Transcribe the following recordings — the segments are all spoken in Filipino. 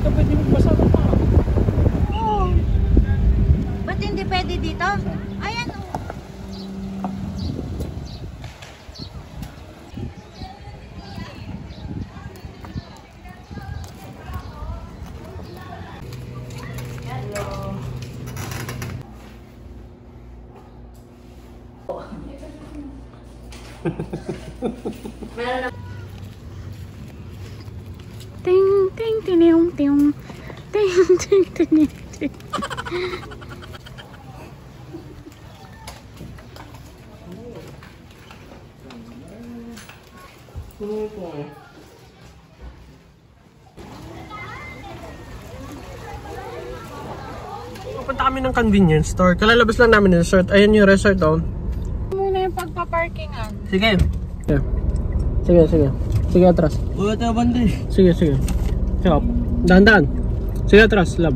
ka pwede magbasa ng pa. Oo. Ba't hindi pwede dito? Ayan o. Ting ting ting ting ting ting ting ting. Pupunta kami ng convenience store. Kalalabas lang namin ng resort. Ayan yung resort oh. Muna yung pagpaparkingan. Sige. Yeah. Sige, sige. Sige atras. Uy, ito bandi. Sige, sige. Sige. Dahan-dahan. Sige atras, lab.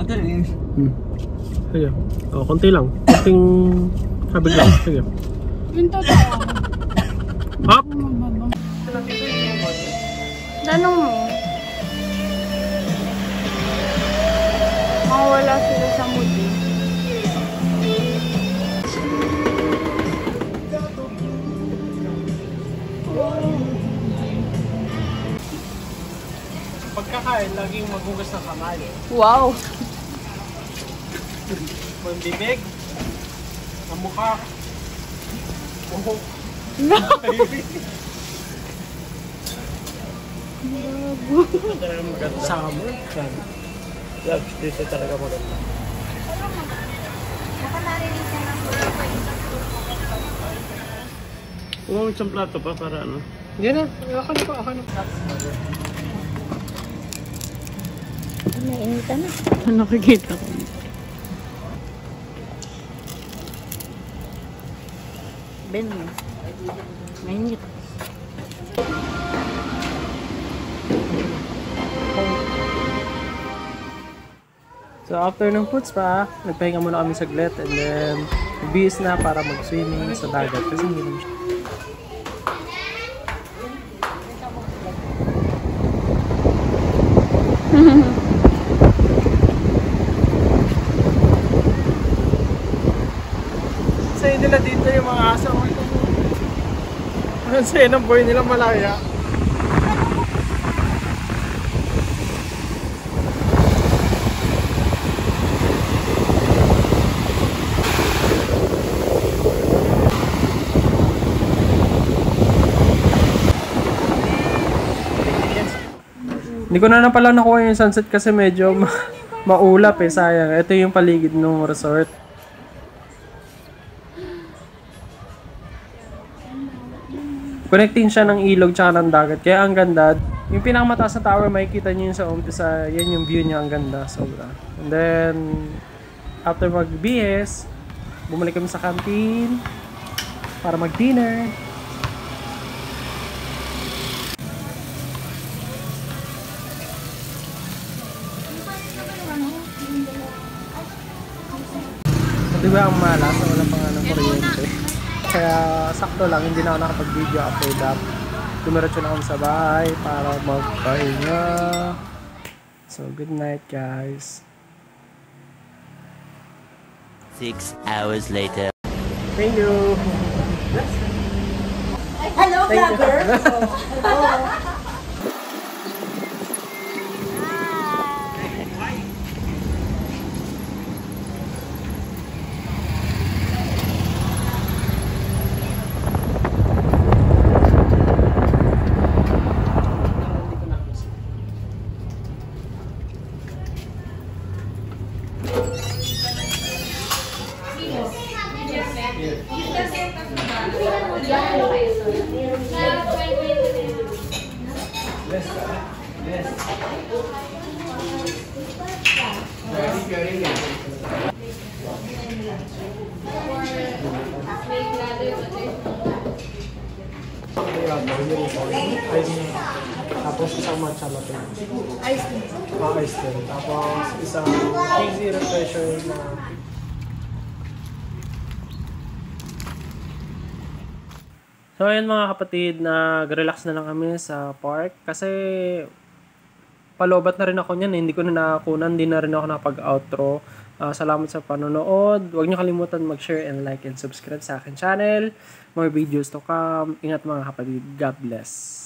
Ate, Riz. Sige. Oh, konti lang. Konting sabig lang. Sige. Yung totoo. Hop! Tanong mo. Mawala sila sa muli. Pagkakain, laging maghugas ng kamay. Wow! Ang bibig, ang mukha, buhok. No! Ito talaga maganda. Summer. Labs, dito talaga maganda. Baka narinig siya ng Umamit siyang plato pa para ano. Hindi na, akan pa, akan pa. Nainitan na. Nakikita ko. Ben, mainit. So after ng food spa, nagpahinga muna kami saglit and then bihis na para mag-swimming sa dagat kasi hindi naman siya. Say nila dito yung mga aso. Ang say ng boy nila malaya. Hindi ko na pala nakuha yung sunset kasi medyo maulap eh, sayang. Ito yung paligid ng resort. Connecting siya ng ilog tsaka ng dagat. Kaya ang ganda. Yung pinakamataas na tower, makikita nyo yung sa umpisa. Yan yung view niya, ang ganda. Sobra. And then, after mag-BS, bumalik kami sa canteen para mag-dinner. Diba ang malas, wala pa nga ng kuryente. Kaya sakto lang, hindi na ako nakapag-video after that. Dumiretso na kami sa bahay para magpahinga. So, good night guys. 6 hours later. Thank you! Hello, vlogger! Hello! Tapos isang matcha latte. Ice cream. Ice cream. Tapos isang easy refresher na So ayun mga kapatid, nag-relax na lang kami sa park kasi palobat na rin ako niyan. Hindi ko na nakakunan. Hindi na rin ako nakapag-outro. Salamat sa panonood. Huwag niyo kalimutan mag-share and like and subscribe sa akin channel. More videos to come. Ingat mga kapatid. God bless.